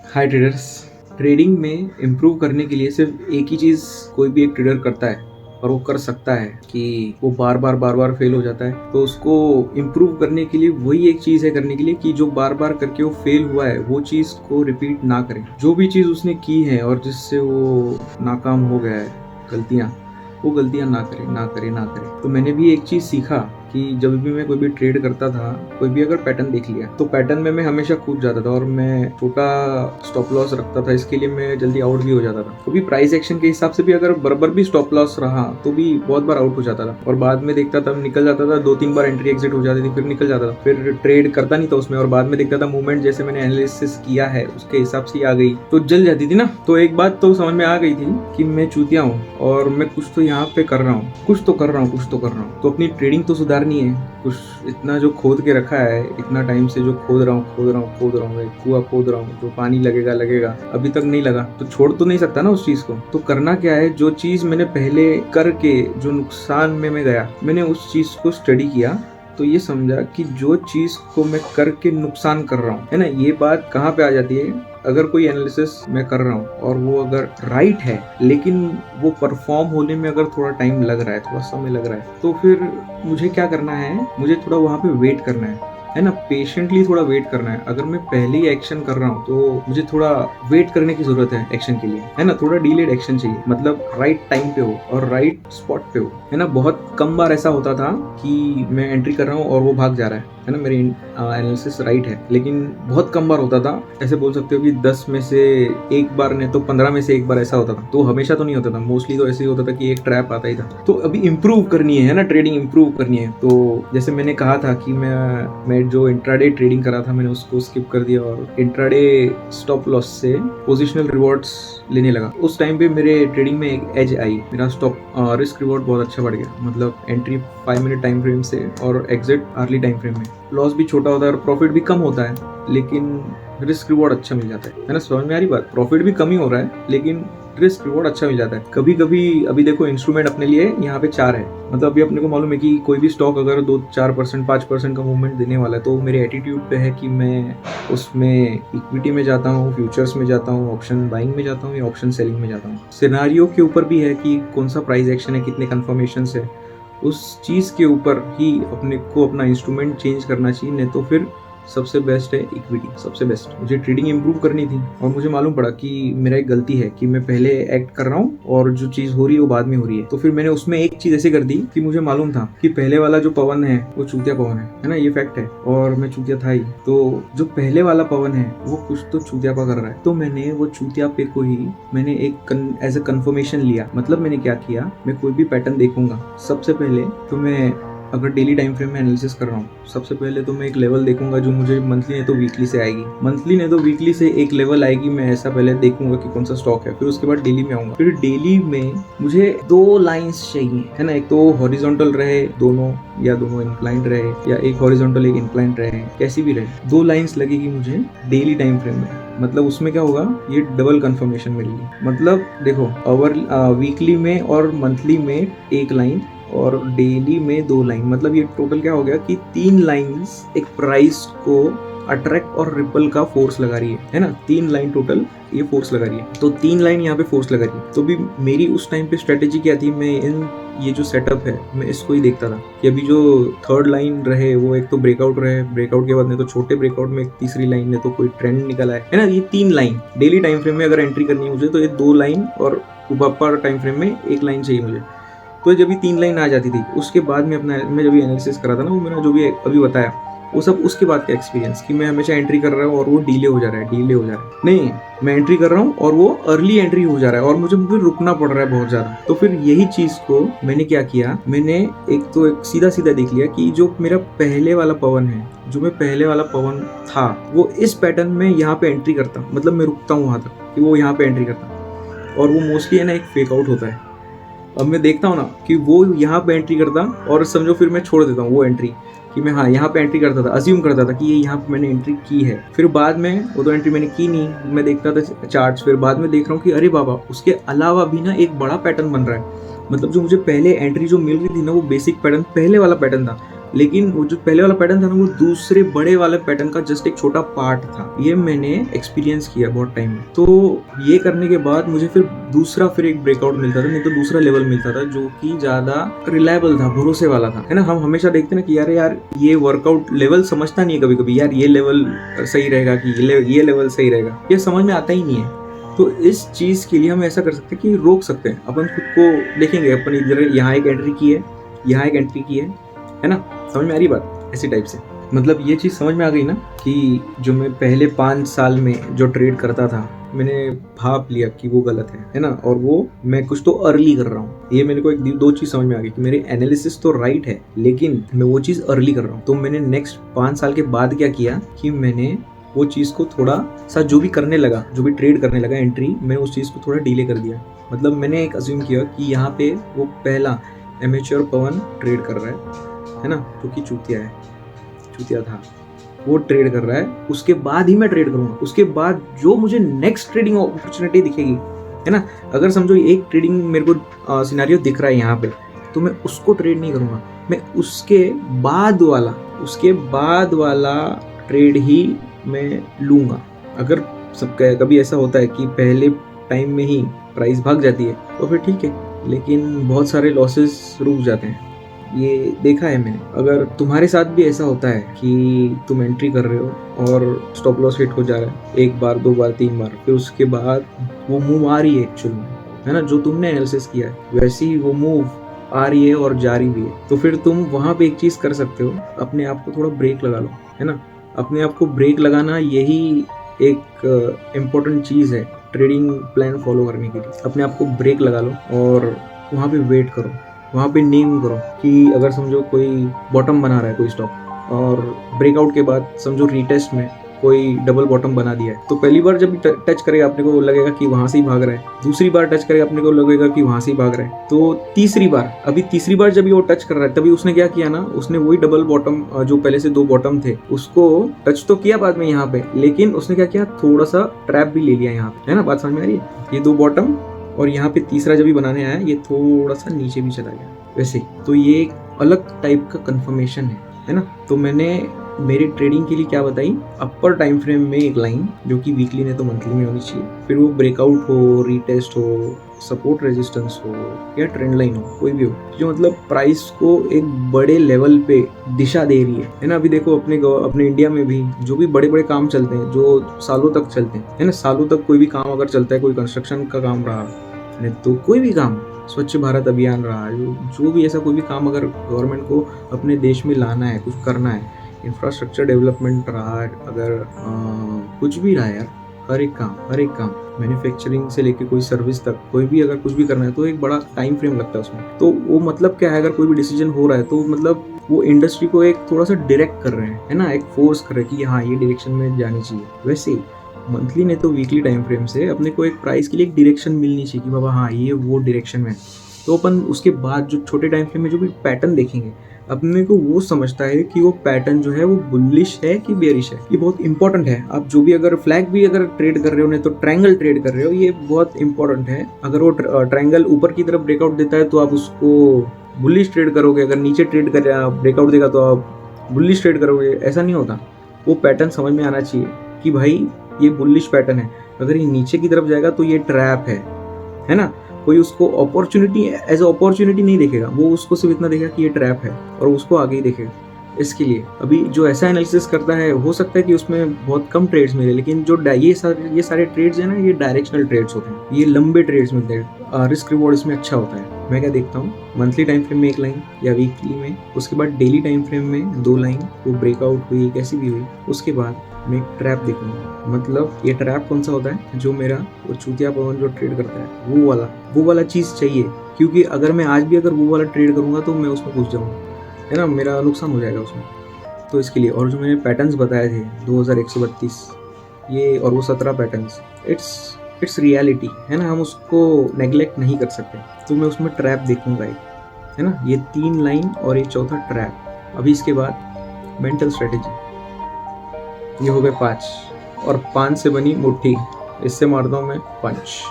हाय traders. Trading में improve करने के लिए सिर्फ एक ही चीज़ कोई भी एक ट्रेडर करता है और वो कर सकता है कि वो बार बार फेल हो जाता है। तो उसको इम्प्रूव करने के लिए वही एक चीज़ है करने के लिए कि जो बार बार करके वो फेल हुआ है वो चीज़ को रिपीट ना करें। जो भी चीज़ उसने की है और जिससे वो नाकाम हो गया है, गलतियाँ, वो गलतियाँ ना करे ना करे ना करे। तो मैंने भी एक चीज़ सीखा कि जब भी मैं कोई भी ट्रेड करता था, कोई भी अगर पैटर्न देख लिया तो पैटर्न में मैं हमेशा कूद जाता था और मैं छोटा स्टॉप लॉस रखता था। इसके लिए मैं जल्दी आउट भी हो जाता था। कभी प्राइस एक्शन के हिसाब से भी अगर बराबर भी स्टॉप लॉस रहा तो भी बहुत बार आउट हो जाता था और बाद में देखता था निकल जाता था। 2-3 बार एंट्री एग्जिट हो जाती थी, फिर निकल जाता था, फिर ट्रेड करता नहीं था उसमें और बाद में देखता था मूवमेंट जैसे मैंने एनालिसिस किया है उसके हिसाब से आ गई तो जल जाती थी ना। तो एक बात तो समझ में आ गई थी कि मैं चूतिया हूँ और मैं कुछ तो यहाँ पे कर रहा हूँ, कुछ तो कर रहा हूँ। तो अपनी ट्रेडिंग तो सुधारनी है। कुछ इतना जो खोद के रखा है, इतना टाइम से जो खोद रहा हूँ, एक कुआं खोद रहा हूँ, जो पानी लगेगा, अभी तक नहीं लगा तो छोड़ तो नहीं सकता ना उस चीज को। तो करना क्या है, जो चीज मैंने पहले करके जो नुकसान में मैं गया, मैंने उस चीज को स्टडी किया तो ये समझा कि जो चीज को मैं करके नुकसान कर रहा हूँ, है ना, ये बात कहाँ पे आ जाती है। अगर कोई एनालिसिस मैं कर रहा हूँ और वो अगर राइट है लेकिन वो परफॉर्म होने में अगर थोड़ा टाइम लग रहा है, थोड़ा समय लग रहा है, तो फिर मुझे क्या करना है, मुझे थोड़ा वहाँ पे वेट करना है ना, पेशेंटली थोड़ा वेट करना है। अगर मैं पहले ही एक्शन कर रहा हूँ तो मुझे थोड़ा वेट करने की जरूरत है एक्शन के लिए, है ना। थोड़ा डिलेड एक्शन चाहिए, मतलब राइट टाइम पे हो और राइट स्पॉट पे हो, है ना। बहुत कम बार ऐसा होता था कि मैं एंट्री कर रहा हूँ और वो भाग जा रहा है ना, मेरी एनालिसिस राइट है, लेकिन बहुत कम बार होता था। ऐसे बोल सकते हो कि 10 में से एक बार नहीं तो 15 में से एक बार ऐसा होता था। तो हमेशा तो नहीं होता था, मोस्टली तो ऐसे ही होता था कि एक ट्रैप आता ही था। तो अभी इंप्रूव करनी है ना, ट्रेडिंग इंप्रूव करनी है। तो जैसे मैंने कहा था कि मैं जो इंट्राडे ट्रेडिंग करा था मैंने उसको स्किप कर दिया और इंट्राडे स्टॉप लॉस से पोजिशनल रिवॉर्ड्स लेने लगा। उस टाइम पे मेरे ट्रेडिंग में एक एज आई, मेरा स्टॉप रिस्क रिवॉर्ड बहुत अच्छा बढ़ गया। मतलब एंट्री 5 मिनट टाइम फ्रेम से और एग्जिट अर्ली टाइम फ्रेम में। लॉस भी छोटा होता है और प्रॉफिट भी कम होता है, लेकिन रिस्क रिवॉर्ड अच्छा मिल जाता है ना। समझ में आ रही बात। प्रॉफिट भी कम ही हो रहा है लेकिन रिस्क रिवॉर्ड अच्छा मिल जाता है। कभी कभी अभी देखो इंस्ट्रूमेंट अपने लिए यहाँ पे 4 है, मतलब अभी अपने को मालूम है कि कोई भी स्टॉक अगर 2-4% 5% का मूवमेंट देने वाला है तो मेरे एटीट्यूड पे है कि मैं उसमें इक्विटी में जाता हूँ, फ्यूचर्स में जाता हूँ, ऑप्शन बाइंग में जाता हूँ या ऑप्शन सेलिंग में जाता हूँ। सिनेरियो के ऊपर भी है कि कौन सा प्राइस एक्शन है, कितने कन्फर्मेशन है, उस चीज़ के ऊपर ही अपने को अपना इंस्ट्रूमेंट चेंज करना चाहिए। नहीं तो फिर सबसे बेस्ट है इक्विटी, सबसे बेस्ट। मुझे ट्रेडिंग इंप्रूव करनी थी और मुझे मालूम पड़ा कि मेरा एक गलती है कि मैं पहले एक्ट कर रहा हूँ और जो चीज हो रही है वो बाद में हो रही है। तो फिर मैंने उसमें एक चीज ऐसे कर दी कि मुझे मालूम था कि पहले वाला जो पवन है वो चूतिया पवन है ना, ये फैक्ट है और मैं चूतिया था ही। तो जो पहले वाला पवन है वो कुछ तो चूतियापा कर रहा है, तो मैंने वो चूतियापे को ही मैंने एक एज अ कन्फर्मेशन लिया। मतलब मैंने क्या किया, मैं कोई भी पैटर्न देखूंगा सबसे पहले तो मैं, अगर डेली टाइम फ्रेम में एनालिसिस कर रहा हूँ, सबसे पहले तो मैं एक लेवल देखूंगा जो मुझे मंथली नहीं तो वीकली से आएगी, मंथली नहीं तो वीकली से एक लेवल आएगी। मैं ऐसा पहले देखूंगा कि कौन सा स्टॉक है, फिर उसके बाद डेली में आऊंगा। फिर डेली में मुझे 2 लाइंस चाहिए, है ना। एक तो हॉरिजॉन्टल रहे दोनों या दोनों इंक्लाइंड रहे या एक हॉरिजॉन्टल एक इंक्लाइंड रहे, कैसी भी रहे, 2 लाइंस लगेगी मुझे डेली टाइम फ्रेम में। मतलब उसमें क्या होगा, ये डबल कंफर्मेशन मेरे लिए। मतलब देखो वीकली में और मंथली में एक लाइन और डेली में 2 लाइन, मतलब ये टोटल क्या हो गया कि 3 लाइंस एक प्राइस को अट्रैक्ट और रिपल का फोर्स लगा रही है ना। 3 लाइन टोटल ये फोर्स लगा रही है, तो 3 लाइन यहाँ पे फोर्स लगा रही है। तो भी मेरी उस टाइम पे स्ट्रेटेजी क्या थी, मैं इन ये जो सेटअप है मैं इसको ही देखता था कि अभी जो 3rd लाइन रहे वो एक तो ब्रेकआउट रहे, ब्रेकआउट के बाद नहीं तो छोटे ब्रेकआउट में एक तीसरी लाइन है तो कोई ट्रेंड निकला है ना। ये 3 लाइन डेली टाइम फ्रेम में अगर एंट्री करनी है मुझे तो ये 2 लाइन और ऊपर टाइम फ्रेम में 1 लाइन चाहिए मुझे। तो जब भी 3 लाइन आ जाती थी उसके बाद में अपना मैं जब भी एनालिसिस करा था ना, वो मैंने जो भी अभी बताया वो सब उसके बाद का एक्सपीरियंस कि मैं हमेशा एंट्री कर रहा हूँ और वो डिले हो जा रहा है, नहीं मैं एंट्री कर रहा हूँ और वो अर्ली एंट्री हो जा रहा है और मुझे रुकना पड़ रहा है बहुत ज्यादा। तो फिर यही चीज को मैंने क्या किया, मैंने एक सीधा सीधा देख लिया कि जो मेरा पहले वाला पवन है, जो मैं पहले वाला पवन था वो इस पैटर्न में यहाँ पे एंट्री करता, मतलब मैं रुकता हूँ वहां तक कि वो यहाँ पे एंट्री करता और वो मोस्टली है ना एक फेक आउट होता है। अब मैं देखता हूँ ना कि वो यहाँ पे एंट्री करता और समझो फिर मैं छोड़ देता हूँ वो एंट्री कि मैं हाँ यहाँ पे एंट्री करता था, अज्यूम करता था कि ये यहाँ पे मैंने एंट्री की है। फिर बाद में वो तो एंट्री मैंने की नहीं, मैं देखता था चार्ट्स, फिर बाद में देख रहा हूँ कि अरे बाबा उसके अलावा भी ना एक बड़ा पैटर्न बन रहा है। मतलब जो मुझे पहले एंट्री जो मिल रही थी ना वो बेसिक पैटर्न पहले वाला पैटर्न था, लेकिन वो जो पहले वाला पैटर्न था ना वो दूसरे बड़े वाले पैटर्न का जस्ट एक छोटा पार्ट था। ये मैंने एक्सपीरियंस किया बहुत टाइम में। तो ये करने के बाद मुझे फिर एक ब्रेकआउट मिलता था, नहीं तो दूसरा लेवल मिलता था जो कि ज्यादा रिलायबल था, भरोसे वाला था, है ना। हम हमेशा देखते ना कि यार ये वर्कआउट लेवल समझता नहीं है कभी कभी, यार ये लेवल सही रहेगा कि ये लेवल सही रहेगा, ये समझ में आता ही नहीं है। तो इस चीज के लिए हम ऐसा कर सकते हैं कि रोक सकते हैं, अपन खुद को देखेंगे, अपन इधर यहाँ एक एंट्री की है, यहाँ एक एंट्री की है ना। समझ में आ रही बात? ऐसी टाइप से मतलब ये चीज़ समझ में आ गई ना कि जो मैं पहले 5 साल में जो ट्रेड करता था, मैंने भाप लिया कि वो गलत है ना, और वो मैं कुछ तो अर्ली कर रहा हूँ। ये मेरे को एक दो चीज़ समझ में आ गई कि मेरे एनालिसिस तो राइट है, लेकिन मैं वो चीज़ अर्ली कर रहा हूँ। तो मैंने नेक्स्ट 5 साल के बाद क्या किया कि मैंने वो चीज़ को थोड़ा सा जो भी करने लगा, जो भी ट्रेड करने लगा एंट्री, मैंने उस चीज़ को थोड़ा डिले कर दिया। मतलब मैंने एक अज्यूम किया कि यहाँ पे वो पहला एमेच्योर पवन ट्रेड कर रहा है ना, जो कि चूतिया था, वो ट्रेड कर रहा है, उसके बाद ही मैं ट्रेड करूंगा। उसके बाद जो मुझे नेक्स्ट ट्रेडिंग अपॉर्चुनिटी दिखेगी, है ना, अगर समझो एक ट्रेडिंग मेरे को सिनेरियो दिख रहा है यहाँ पे, तो मैं उसको ट्रेड नहीं करूंगा, मैं उसके बाद वाला ट्रेड ही मैं लूंगा। अगर कभी ऐसा होता है कि पहले टाइम में ही प्राइस भाग जाती है तो फिर ठीक है, लेकिन बहुत सारे लॉसेस रुक जाते हैं, ये देखा है मैंने। अगर तुम्हारे साथ भी ऐसा होता है कि तुम एंट्री कर रहे हो और स्टॉप लॉस हिट हो जा रहा है 1 बार 2 बार 3 बार, फिर उसके बाद वो मूव आ रही है एक्चुअल में, है ना, जो तुमने एनालिसिस किया है वैसे ही वो मूव आ रही है और जारी भी है, तो फिर तुम वहाँ पे एक चीज़ कर सकते हो, अपने आप को थोड़ा ब्रेक लगा लो, है ना। अपने आप को ब्रेक लगाना यही एक इम्पोर्टेंट चीज़ है ट्रेडिंग प्लान फॉलो करने के लिए। अपने आप को ब्रेक लगा लो और वहाँ पे वेट करो, वहाँ पे नेम करो कि अगर समझो कोई बॉटम बना रहा है कोई स्टॉक, और ब्रेकआउट के बाद समझो रीटेस्ट में कोई डबल बॉटम बना दिया है, तो पहली बार जब टच करेगा अपने को लगेगा कि वहाँ से ही भाग रहा है, दूसरी बार टच करेगा अपने को लगेगा कि वहाँ से ही भाग रहा है, तो तीसरी बार जब वो टच कर रहा है, तभी उसने क्या किया ना, उसने वही डबल बॉटम जो पहले से 2 बॉटम थे उसको टच तो किया बाद में यहाँ पे, लेकिन उसने क्या किया, थोड़ा सा ट्रैप भी ले लिया यहाँ पे, है ना। बात समझ में आ रही है? ये 2 बॉटम और यहाँ पे तीसरा जब भी बनाने आया ये थोड़ा सा नीचे भी चला गया वैसे, तो ये एक अलग टाइप का कंफर्मेशन है ना। तो मैंने मेरे ट्रेडिंग के लिए क्या बताई, अपर टाइम फ्रेम में एक लाइन जो कि वीकली नहीं तो मंथली में होनी चाहिए, फिर वो ब्रेकआउट हो, रीटेस्ट हो, सपोर्ट रेजिस्टेंस हो या ट्रेंड लाइन हो, कोई भी हो, जो मतलब प्राइस को एक बड़े लेवल पे दिशा दे रही है ना। अभी देखो अपने इंडिया में भी जो भी बड़े बड़े काम चलते हैं जो सालों तक चलते हैं, है ना, सालों तक कोई भी काम अगर चलता है, कोई कंस्ट्रक्शन का काम रहा, नहीं तो कोई भी काम, स्वच्छ भारत अभियान रहा, जो भी ऐसा कोई भी काम अगर गवर्नमेंट को अपने देश में लाना है, कुछ करना है, इंफ्रास्ट्रक्चर डेवलपमेंट रहा, अगर कुछ भी रहा यार, हर एक काम मैन्युफैक्चरिंग से लेके कोई सर्विस तक, कोई भी अगर कुछ भी करना है तो एक बड़ा टाइम फ्रेम लगता है उसमें। तो वो मतलब क्या है, अगर कोई भी डिसीजन हो रहा है तो मतलब वो इंडस्ट्री को एक थोड़ा सा डायरेक्ट कर रहे हैं, है ना, एक फोर्स कर रहे हैं कि हाँ ये डायरेक्शन में जानी चाहिए। वैसे ही मंथली नहीं तो वीकली टाइम फ्रेम से अपने को एक प्राइस के लिए एक डायरेक्शन मिलनी चाहिए कि बाबा हाँ ये वो डायरेक्शन में, तो अपन उसके बाद जो छोटे टाइम फ्रेम में जो भी पैटर्न देखेंगे, अपने को वो समझता है कि वो पैटर्न जो है वो बुलिश है कि बेरिश है। ये बहुत इंपॉर्टेंट है। आप जो भी अगर फ्लैग भी अगर ट्रेड कर रहे हो, नहीं तो ट्रायंगल ट्रेड कर रहे हो, ये बहुत इंपॉर्टेंट है। अगर वो ट्रायंगल ऊपर की तरफ ब्रेकआउट देता है तो आप उसको बुलिश ट्रेड करोगे, अगर नीचे ट्रेड कर ब्रेकआउट देगा तो आप बुलिश ट्रेड करोगे, ऐसा नहीं होता। वो पैटर्न समझ में आना चाहिए कि भाई ये बुलिश पैटर्न है, अगर ये नीचे की तरफ जाएगा तो ये ट्रैप है ना। कोई उसको अपॉर्चुनिटी एज अपॉर्चुनिटी नहीं देखेगा, वो उसको सिर्फ इतना देखेगा कि ये ट्रैप है और उसको आगे ही देखेगा। इसके लिए अभी जो ऐसा एनालिसिस करता है, हो सकता है कि उसमें बहुत कम ट्रेड्स मिले, लेकिन जो ये सारे ट्रेड्स हैं ना, ये डायरेक्शनल ट्रेड्स होते हैं, ये लंबे ट्रेड्स मिलते हैं, रिस्क रिवॉर्ड इसमें अच्छा होता है। मैं क्या देखता हूँ, मंथली टाइम फ्रेम में 1 लाइन या वीकली में, उसके बाद डेली टाइम फ्रेम में 2 लाइन, वो ब्रेकआउट हुई कैसी भी हुई, उसके बाद मैं एक ट्रैप देखूंगा। मतलब ये ट्रैप कौन सा होता है, जो मेरा वो चूतिया पवन जो ट्रेड करता है वो वाला चीज़ चाहिए, क्योंकि अगर मैं आज भी अगर वो वाला ट्रेड करूंगा तो मैं उसमें घुस जाऊंगा, है ना, मेरा नुकसान हो जाएगा उसमें। तो इसके लिए, और जो मैंने पैटर्न्स बताए थे 2132 ये और वो 17 पैटर्न्स, इट्स रियलिटी, है ना, हम उसको नेग्लेक्ट नहीं कर सकते। तो मैं उसमें ट्रैप देखूंगा एक, है ना, ये 3 लाइन और ये चौथा ट्रैप। अभी इसके बाद मेंटल स्ट्रेटेजी, ये हो गए 5 और 5 से बनी मुट्ठी, इससे मारता हूँ मैं पंच।